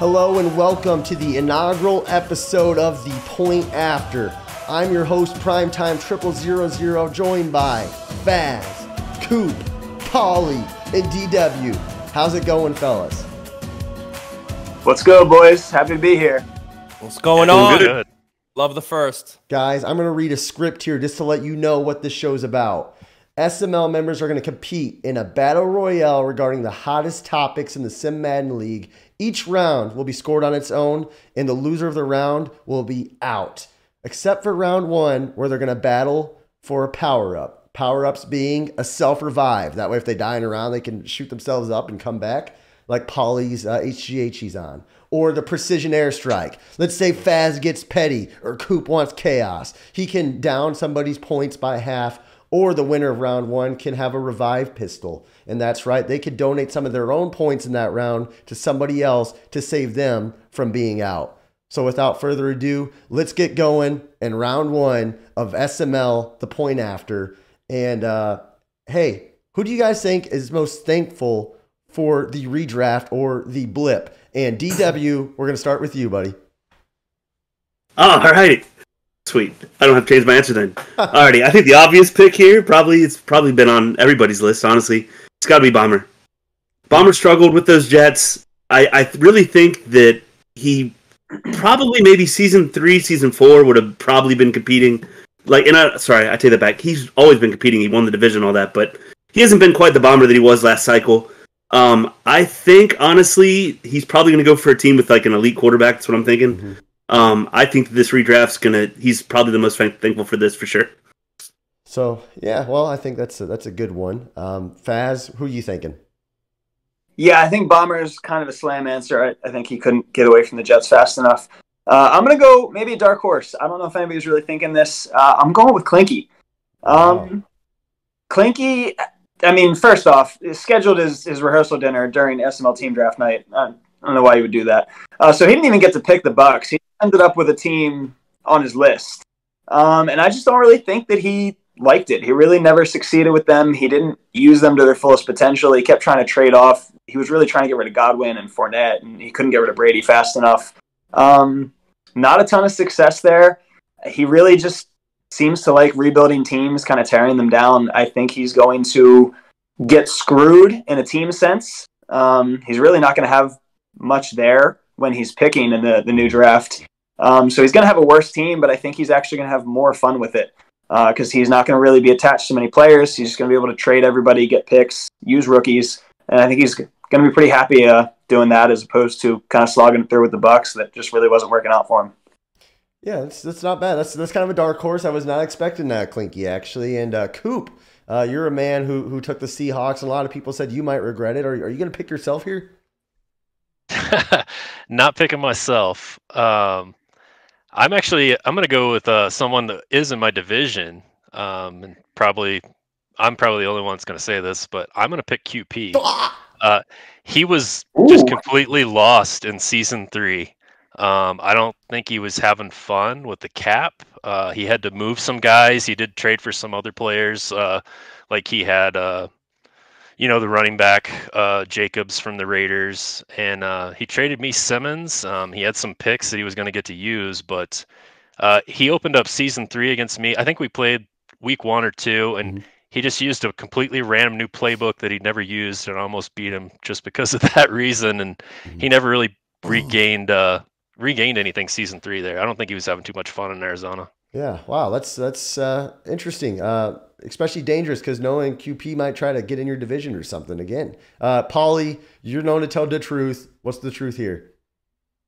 Hello and welcome to the inaugural episode of The Point After. I'm your host, Primetime 0000, joined by Faz, Coop, Paulie, and DW. How's it going, fellas? Let's go, boys. Happy to be here. What's going on? Good. Love the first. Guys, I'm going to read a script here just to let you know what this show's about. SML members are going to compete in a battle royale regarding the hottest topics in the Sim Madden League. Each round will be scored on its own, and the loser of the round will be out. Except for round one, where they're going to battle for a power-up. Power-ups being a self-revive. That way, if they die in a round, they can shoot themselves up and come back, like Paulie's HGH he's on. Or the precision airstrike. Let's say Faz gets petty, or Coop wants chaos. He can down somebody's points by half, or the winner of round one can have a revive pistol. And that's right, they could donate some of their own points in that round to somebody else to save them from being out. So without further ado, let's get going in round one of SML, The Point After. And hey, who do you guys think is most thankful for the redraft or the blip? And DW, we're going to start with you, buddy. Oh, all right. Sweet. I don't have to change my answer then. Alrighty, I think the obvious pick here, it's probably been on everybody's list, honestly. It's got to be Bomber. Bomber struggled with those Jets. I really think that he probably maybe season 3, season 4 would have probably been competing. Sorry, I take that back. He's always been competing. He won the division, all that, but he hasn't been quite the Bomber that he was last cycle. I think, honestly, he's probably going to go for a team with like an elite quarterback. That's what I'm thinking. Mm-hmm. I think this redraft's he's probably the most thankful for this for sure. So, yeah, well, I think that's a good one. Faz, who are you thinking? Yeah, I think Bomber's kind of a slam answer. I think he couldn't get away from the Jets fast enough. I'm going to go maybe a dark horse. I don't know if anybody's really thinking this. I'm going with Clinky. Clinky, I mean, first off, scheduled his rehearsal dinner during SML team draft night. I don't know why he would do that. So he didn't even get to pick the Bucks. He ended up with a team on his list. And I just don't really think that he liked it. He really never succeeded with them. He didn't use them to their fullest potential. He kept trying to trade off. He was really trying to get rid of Godwin and Fournette, and he couldn't get rid of Brady fast enough. Not a ton of success there. He really just seems to like rebuilding teams, kind of tearing them down. I think he's going to get screwed in a team sense. He's really not going to have much there when he's picking in the new draft. So he's going to have a worse team, but I think he's actually going to have more fun with it because he's not going to really be attached to many players. He's just going to be able to trade everybody, get picks, use rookies, and I think he's going to be pretty happy doing that as opposed to kind of slogging through with the Bucks that just really wasn't working out for him. Yeah, that's not bad. That's kind of a dark horse. I was not expecting that, Clinky, actually. And Coop, you're a man who took the Seahawks, and a lot of people said you might regret it. Are you going to pick yourself here? Not picking myself. I'm going to go with someone that is in my division. And I'm probably the only one that's going to say this, but I'm going to pick QP. He was just completely lost in season 3. I don't think he was having fun with the cap. He had to move some guys. He did trade for some other players. Like he had, the running back, Jacobs from the Raiders. And he traded me Simmons. He had some picks that he was going to get to use, but he opened up season 3 against me. I think we played week 1 or 2, and he just used a completely random new playbook that he'd never used and almost beat him just because of that reason. And he never really regained anything season 3 there. I don't think he was having too much fun in Arizona. Yeah, wow, that's interesting, especially dangerous because knowing QP might try to get in your division or something again. Paulie, you're known to tell the truth. What's the truth here?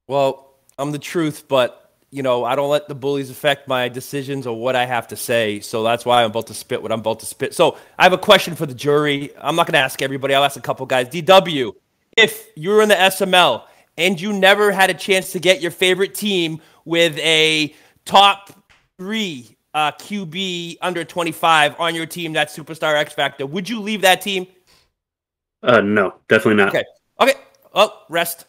Well, I'm the truth, but I don't let the bullies affect my decisions or what I have to say. So that's why I'm about to spit what I'm about to spit. So I have a question for the jury. I'm not going to ask everybody. I'll ask a couple guys. DW, if you were in the SML and you never had a chance to get your favorite team with a top 3 QB under 25 on your team, that superstar X Factor, would you leave that team? No, definitely not. Okay. Oh, rest.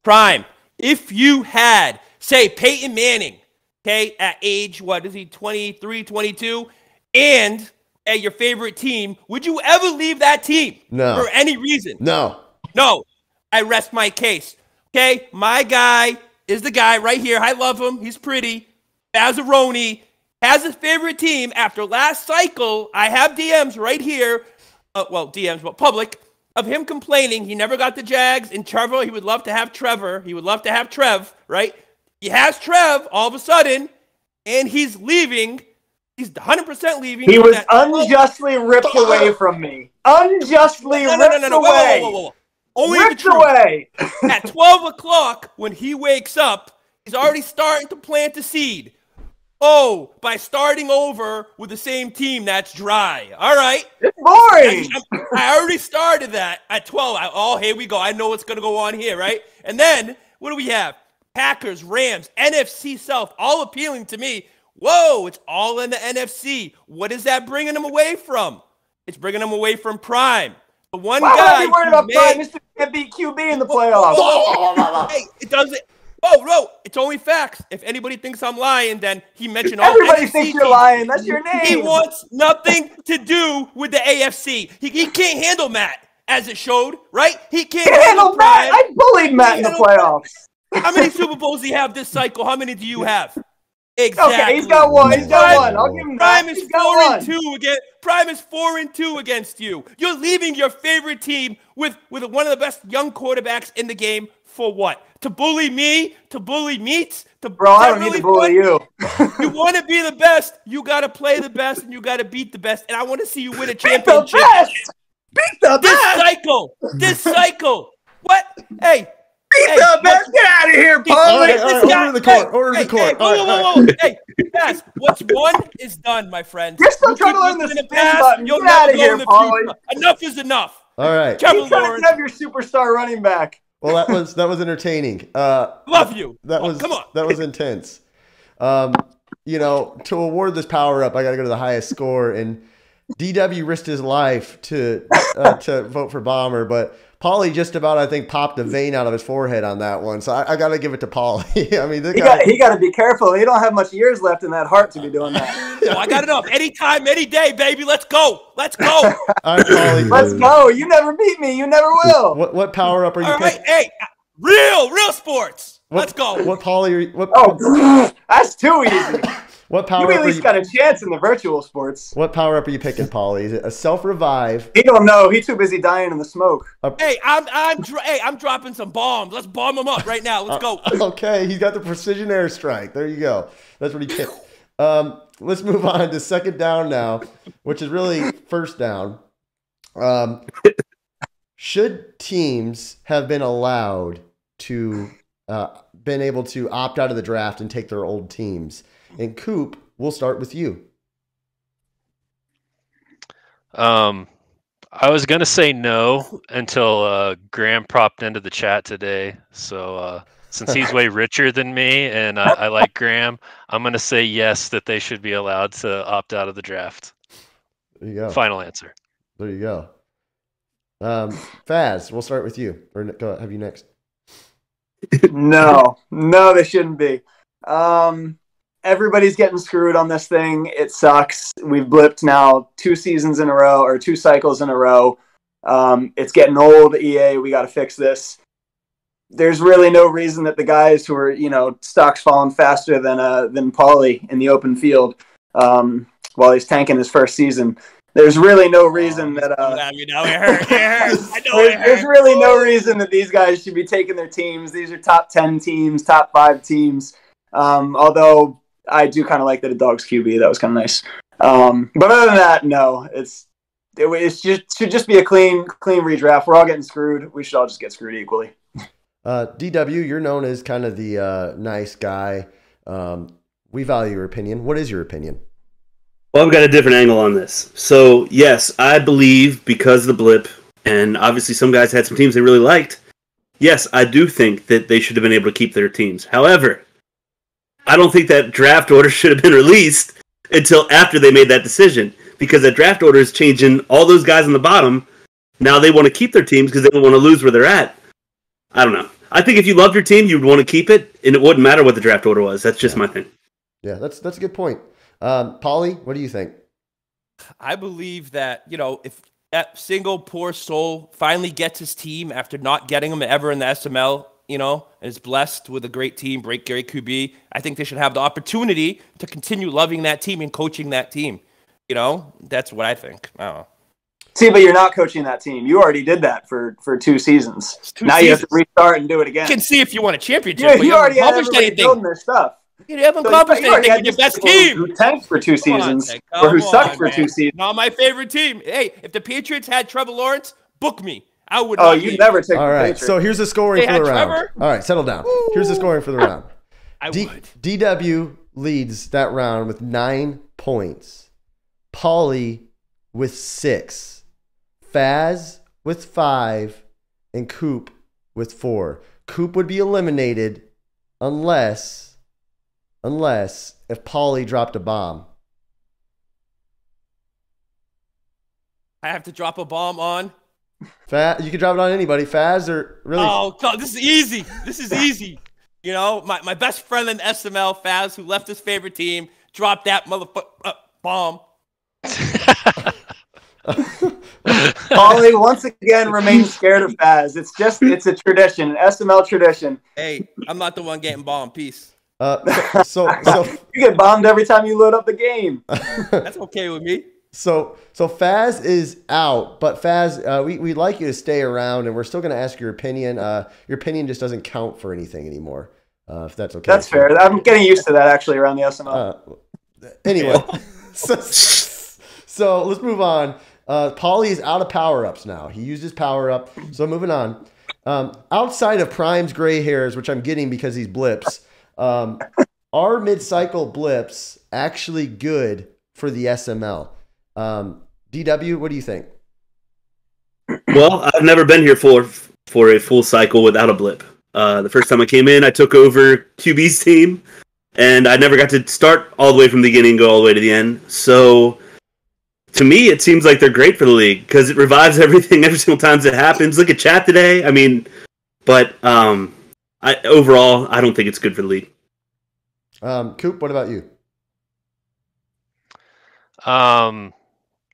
Prime. If you had, say, Peyton Manning, okay, at age, what is he, 23, 22, and at your favorite team, would you ever leave that team? No. For any reason? No. No. I rest my case. Okay, my guy is the guy right here. I love him. He's pretty. Bazzaroni has his favorite team after last cycle. I have DMs right here. DMs, but public, of him complaining he never got the Jags. And Trevor, he would love to have Trevor. He would love to have Trev, right? He has Trev all of a sudden, and he's leaving. He's 100% leaving. He was unjustly ripped away from me. Unjustly ripped away. Whoa. Only ripped away. At 12 o'clock, when he wakes up, he's already starting to plant the seed. Oh, by starting over with the same team, that's dry. All right. It's boring. I already started that at 12. Here we go. I know what's going to go on here, right? And then, what do we have? Packers, Rams, NFC South, all appealing to me. Whoa, it's all in the NFC. What is that bringing them away from? It's bringing them away from Prime. The one Why guy. would I be worried about Prime? Mr. Can't beat QB in the playoffs. Hey, it doesn't. No, it's only facts. If anybody thinks I'm lying, then he mentioned all Everybody NFC thinks you're teams. lying. That's your name. He wants nothing to do with the AFC. He can't handle Matt, as it showed, right? He can't handle Matt. Prime. I bullied Matt in the playoffs. How many Super Bowls do you have this cycle? How many do you have? Exactly. Okay, he's got one. He's got one. I'll give him that. Prime is 4-2 again. Prime is 4-2 against you. You're leaving your favorite team with one of the best young quarterbacks in the game for what? To bully me? To bully Meats? Bro, I don't need to bully you. You want to be the best. You got to play the best, and you got to beat the best. And I want to see you win a championship. Beat the best. This cycle. What? Hey. Beat the best. Get out of here, Paul. Order the court. Whoa. Hey, guys, what's won is done, my friend. You're still trying to learn the spin button. You'll Get out never of go here, in the Paul. future. Enough is enough. All right. You're trying to have your superstar running back. Well, that was entertaining. Love you. Come on. That was intense. To award this power up, I got to go to the highest score, and DW risked his life to vote for Bomber, but Paulie just about, I think, popped a vein out of his forehead on that one. So I got to give it to Paulie. I mean, he got to be careful. He don't have much years left in that heart to be doing that. Oh, I got enough. Anytime, any day, baby. Let's go. All right, Paulie. Let's go. You never beat me. You never will. What power up are you? All right, hey, real sports. Let's go. What Paulie? That's too easy. What power you at least got a chance in the virtual sports. What power up are you picking, Paulie? Is it a self-revive? He don't know. He's too busy dying in the smoke. Hey, I'm dropping some bombs. Let's bomb him up right now. Let's go. Okay, he's got the precision airstrike. There you go. That's what he picked. Let's move on to second down now, which is really first down. Should teams have been allowed to been able to opt out of the draft and take their old teams? And Coop, we'll start with you. I was gonna say no until Graham popped into the chat today. So since he's way richer than me and I like Graham, I'm gonna say yes, that they should be allowed to opt out of the draft. There you go. Final answer. There you go. Faz, we'll start with you. Or go have you next. No, they shouldn't be. Everybody's getting screwed on this thing. It sucks. We've blipped now 2 seasons in a row or 2 cycles in a row. It's getting old, EA. We got to fix this. There's really no reason that the guys who are, stocks falling faster than Paulie in the open field while he's tanking his first season. There's really no reason that it hurts. There's really no reason that these guys should be taking their teams. These are top 10 teams, top 5 teams. Although I do kind of like that a dog's QB. That was kind of nice. But other than that, no. It should just be a clean redraft. We're all getting screwed. We should all just get screwed equally. DW, you're known as kind of the nice guy. We value your opinion. What is your opinion? Well, I've got a different angle on this. So, yes, I believe because of the blip, and obviously some guys had some teams they really liked, yes, I do think that they should have been able to keep their teams. However, I don't think that draft order should have been released until after they made that decision, because that draft order is changing all those guys on the bottom. Now they want to keep their teams because they don't want to lose where they're at. I don't know. I think if you loved your team, you'd want to keep it, and it wouldn't matter what the draft order was. That's just my thing. Yeah, that's a good point. Paulie, what do you think? I believe that, if that single poor soul finally gets his team after not getting him ever in the SML, and is blessed with a great team, great QB. I think they should have the opportunity to continue loving that team and coaching that team. That's what I think. I don't know. See, but you're not coaching that team. You already did that for 2 seasons. Now you have to restart and do it again. You can see if you want a championship, Yeah, but you already haven't had accomplished everybody building anything. their stuff. You haven't accomplished anything with your best team. Who tanked for 2 seasons, Come or who sucked on, for man. 2 seasons. Not my favorite team. Hey, if the Patriots had Trevor Lawrence, book me. I would. Oh, you'd never take All the right, Patriots. so here's the scoring for the round. Trevor? All right, settle down. Here's the scoring for the round. I would. DW leads that round with 9 points. Paulie with 6. Faz with 5. And Coop with 4. Coop would be eliminated unless if Paulie dropped a bomb. I have to drop a bomb on. You can drop it on anybody. Faz or really? Oh, God, this is easy. This is easy. My best friend in SML, Faz, who left his favorite team, dropped that motherfucker bomb. Paulie once again remains scared of Faz. It's a tradition, an SML tradition. Hey, I'm not the one getting bombed. Peace. So You get bombed every time you load up the game. That's okay with me. So Faz is out, but Faz, we'd like you to stay around, and we're still going to ask your opinion. Your opinion just doesn't count for anything anymore, if that's okay. That's fair. I'm getting used to that, actually, around the SML. Anyway, so let's move on. Paulie is out of power-ups now. He used his power-up, so moving on. Outside of Prime's gray hairs, which I'm getting because he's blips, are mid-cycle blips actually good for the SML? DW, what do you think? Well, I've never been here for a full cycle without a blip. The first time I came in, I took over QB's team, and I never got to start all the way from the beginning, go all the way to the end. So, to me, it seems like they're great for the league because it revives everything every single time it happens. Look at chat today. I mean, but overall, I don't think it's good for the league. Coop, what about you?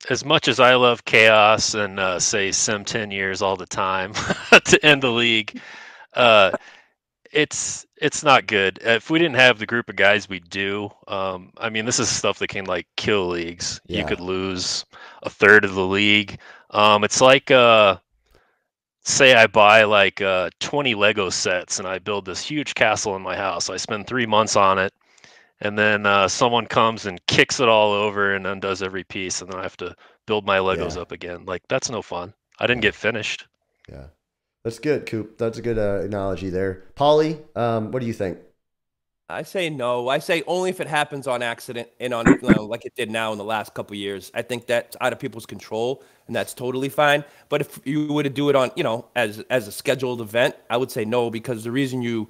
As much as I love chaos and say Sim 10 years all the time to end the league, it's not good. If we didn't have the group of guys we do, this is stuff that can kill leagues. Yeah. You could lose a third of the league. It's like say I buy 20 Lego sets and I build this huge castle in my house. I spend 3 months on it. And then someone comes and kicks it all over and undoes every piece, and then I have to build my Legos up again. That's no fun. I didn't get finished. Yeah, that's good, Coop. That's a good analogy there. Paulie, what do you think? I say no. I say only if it happens on accident and on like it did now in the last couple of years. I think that's out of people's control, and that's totally fine. But if you were to do it on, as a scheduled event, I would say no, because the reason you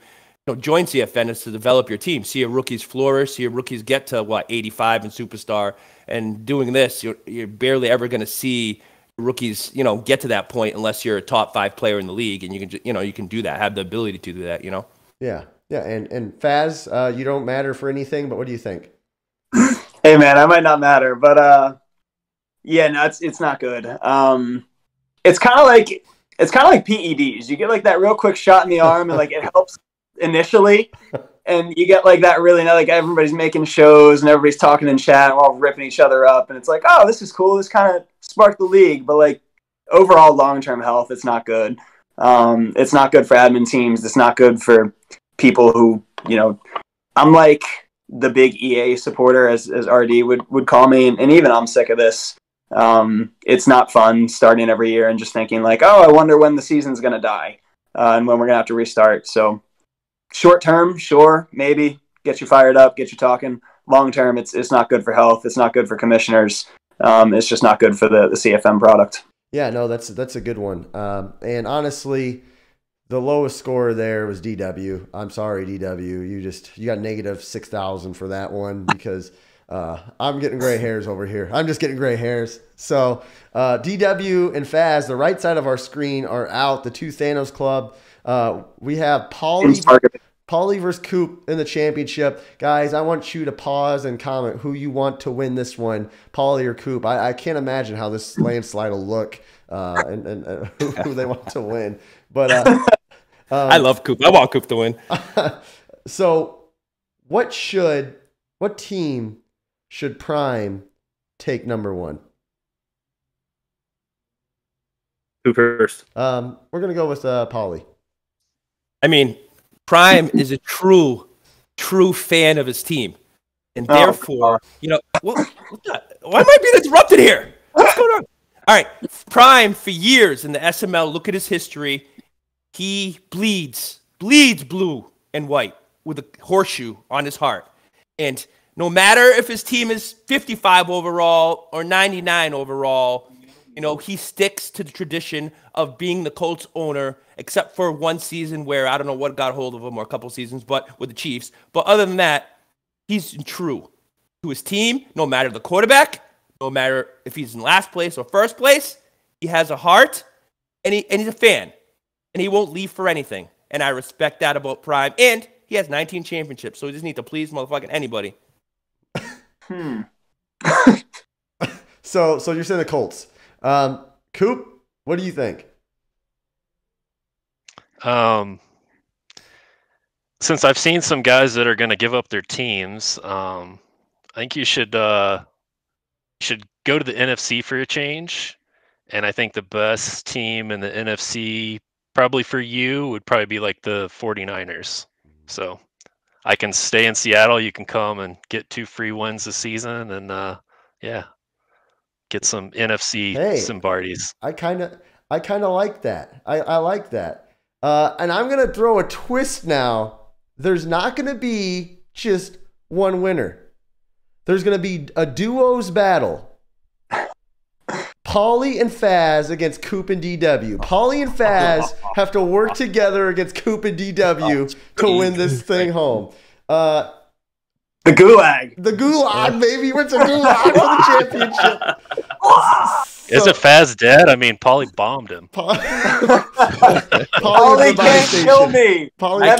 join CFN is to develop your team. See your rookies flourish. See your rookies get to 85 in Superstar. And doing this, you're barely ever going to see rookies, get to that point unless you're a top 5 player in the league, and you can, you can do that. Have the ability to do that. Yeah. And Faz, you don't matter for anything, but what do you think? Hey man, I might not matter, but yeah, no, it's not good. It's kind of like PEDs. You get that real quick shot in the arm, and it helps initially, and you get that really everybody's making shows and everybody's talking in chat and we're all ripping each other up, and it's oh, this is cool, this kind of sparked the league, but overall long-term health, it's not good. It's not good for admin teams. It's not good for people who, I'm the big EA supporter, as RD would call me, and even I'm sick of this. It's not fun starting every year and just thinking oh, I wonder when the season's gonna die and when we're gonna have to restart. So short term, sure, maybe get you fired up, get you talking. Long term, it's not good for health. It's not good for commissioners. It's just not good for the CFM product. Yeah, no, that's a good one. And honestly, the lowest score there was DW. I'm sorry, DW. You got negative 6,000 for that one because I'm getting gray hairs over here. I'm just getting gray hairs. So DW and Faz, the right side of our screen, are out. The 2 Thanos Club. We have Paulie versus Coop in the championship. Guys, I want you to pause and comment who you want to win this one, Paulie or Coop. I can't imagine how this landslide will look and who they want to win. But I love Coop. I want Coop to win. So, what team should Prime take number one? Who first? We're gonna go with Pauly. I mean, Prime is a true fan of his team, and therefore, why am I being interrupted here? What's going on? All right, Prime for years in the SML. Look at his history. He bleeds blue and white with a horseshoe on his heart, and no matter if his team is 55 overall or 99 overall, he sticks to the tradition of being the Colts owner, except for one season where I don't know what got hold of him, or a couple seasons, but with the Chiefs. But other than that, he's true to his team, no matter the quarterback, no matter if he's in last place or first place. He has a heart, and he's a fan, and he won't leave for anything. And I respect that about Prime. And he has 19 championships, so he just needs to please motherfucking anybody. So you're saying the Colts. Coop, what do you think? Since I've seen some guys that are going to give up their teams, I think you should go to the NFC for a change. And I think the best team in the NFC probably for you would probably be like the 49ers. So I can stay in Seattle. You can come and get 2 free wins this season, and get some NFC Simbardies. I kind of like that. I like that. And I'm gonna throw a twist now. There's not gonna be just one winner. There's gonna be a duos battle. Pauly and Faz against Coop and DW. Pauly and Faz have to work together against Coop and DW to win this thing home. The Gulag. The Gulag, baby. What's a Gulag for the championship? Isn't Faz dead? I mean, Pauly bombed him. Pauly can't kill me. I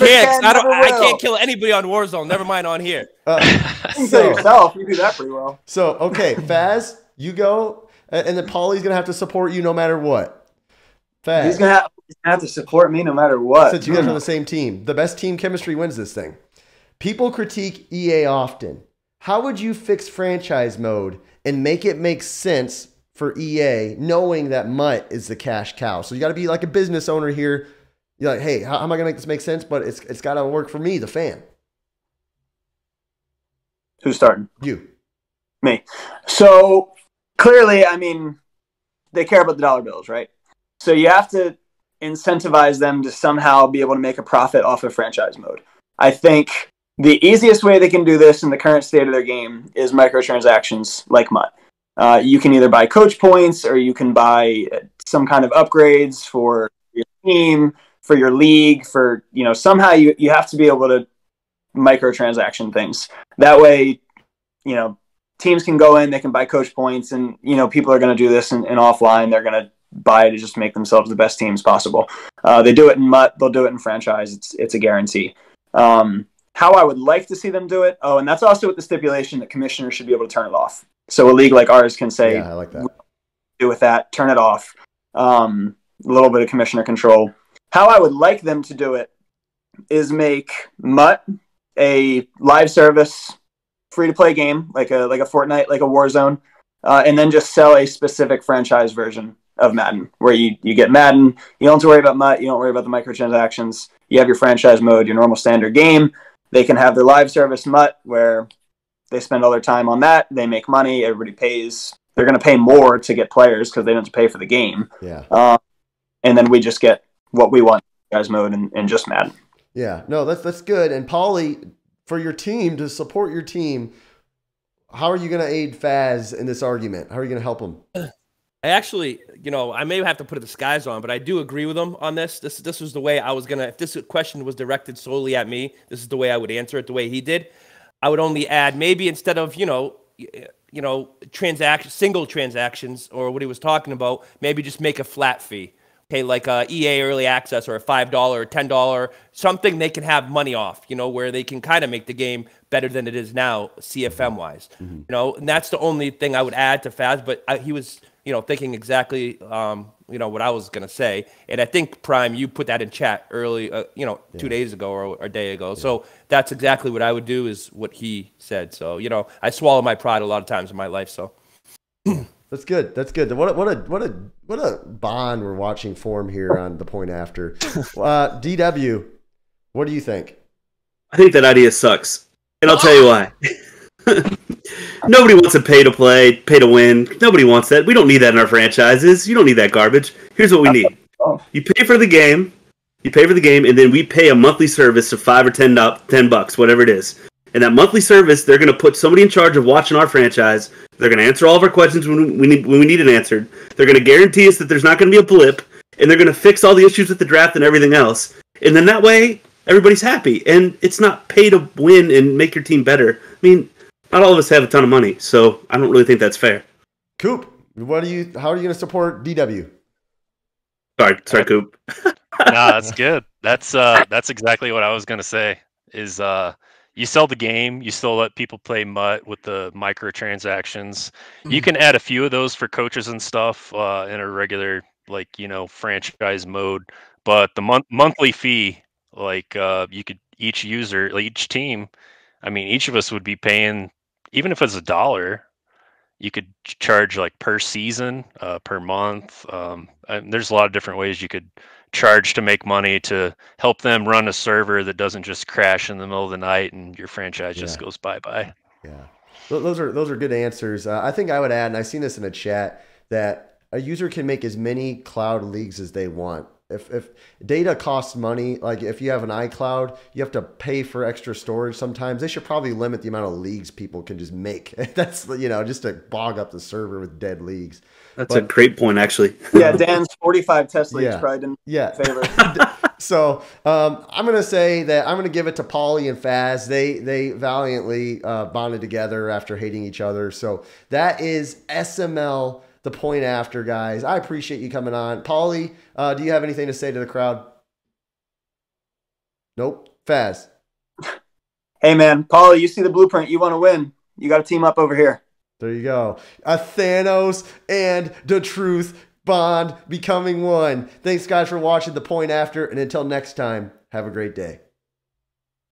can't kill anybody on Warzone. Never mind on here. So yourself, you do that pretty well. So okay, Faz, you go. And then Pauly's going to have to support you no matter what. Faz. He's going to have to support me no matter what. Since you guys are on the same team. The best team chemistry wins this thing. People critique EA often. How would you fix franchise mode and make it make sense for EA, knowing that Mutt is the cash cow? So you got to be like a business owner here. You're like, hey, how am I going to make this make sense? But it's got to work for me, the fan. Who's starting? You. Me. So clearly, I mean, they care about the dollar bills, right? So you have to incentivize them to somehow be able to make a profit off of franchise mode. I think the easiest way they can do this in the current state of their game is microtransactions like Mutt. You can either buy coach points, or you can buy some kind of upgrades for your team, for your league, for, somehow you have to be able to microtransaction things. That way, teams can go in, they can buy coach points, and, people are going to do this in offline. They're going to buy to just make themselves the best teams possible. They do it in Mutt. They'll do it in franchise. It's a guarantee. How I would like to see them do it. Oh, and that's also with the stipulation that commissioners should be able to turn it off. So a league like ours can say, yeah, I like that. Do with that, turn it off. A little bit of commissioner control. How I would like them to do it is make Mutt a live service, free-to-play game, like a Fortnite, like a Warzone, and then just sell a specific franchise version of Madden, where you get Madden, you don't have to worry about Mutt, you don't worry about the microtransactions, you have your franchise mode, your normal standard game. They can have their live service Mutt, where they spend all their time on that, they make money, everybody pays. They're going to pay more to get players because they don't have to pay for the game. Yeah. And then we just get what we want, franchise mode, and just Madden. Yeah, no, that's good. And Pauly, for your team, to support your team, how are you going to aid Faz in this argument? How are you going to help him? I actually, I may have to put a disguise on, but I do agree with him on this. This was the way I was going to, if this question was directed solely at me, this is the way I would answer it, the way he did. I would only add, maybe instead of, single transactions, or what he was talking about, maybe just make a flat fee. Okay, like a EA early access, or a $5 or $10, something they can have money off, where they can kind of make the game better than it is now, CFM wise. Mm-hmm. And that's the only thing I would add to Faz. But he was, thinking exactly what I was gonna say. And I think Prime, you put that in chat early, 2 days ago or a day ago. So that's exactly what I would do, is what he said. So I swallow my pride a lot of times in my life. So that's good. That's good. What a bond we're watching form here on the point after. DW, what do you think? I think that idea sucks, and I'll tell you why. Nobody wants to pay to play, pay to win. Nobody wants that. We don't need that in our franchises. You don't need that garbage. Here's what we need. You pay for the game. And then we pay a monthly service of $5 or $10, whatever it is. And that monthly service, they're going to put somebody in charge of watching our franchise. They're going to answer all of our questions when we need it answered. They're going to guarantee us that there's not going to be a blip, and they're going to fix all the issues with the draft and everything else. And then that way, everybody's happy. And it's not pay to win and make your team better. I mean, not all of us have a ton of money, so I don't really think that's fair. Coop, how are you going to support DW? Sorry, Coop. No, that's good. That's exactly what I was going to say. Is you sell the game, you still let people play MUT with the microtransactions. You can add a few of those for coaches and stuff in a regular franchise mode, but the monthly fee, you could each team. I mean, each of us would be paying, even if it's $1, you could charge per season, per month. And there's a lot of different ways you could charge to make money to help them run a server that doesn't just crash in the middle of the night and your franchise just goes bye-bye. Yeah. Those are good answers. I think I would add, and I've seen this in a chat, that a user can make as many cloud leagues as they want. If data costs money, like if you have an iCloud, you have to pay for extra storage sometimes. They should probably limit the amount of leagues people can just make. That's, just to bog up the server with dead leagues. That's a great point, actually. Yeah, Dan's 45 test leagues probably didn't favor. So I'm going to say that I'm going to give it to Paulie and Faz. They valiantly bonded together after hating each other. So that is SML, the point after, guys. I appreciate you coming on. Paulie, do you have anything to say to the crowd? Nope. Faz. Hey, man. Paulie, you see the blueprint. You want to win. You got to team up over here. There you go. A Thanos and the Truth bond becoming one. Thanks, guys, for watching The Point After. And until next time, have a great day.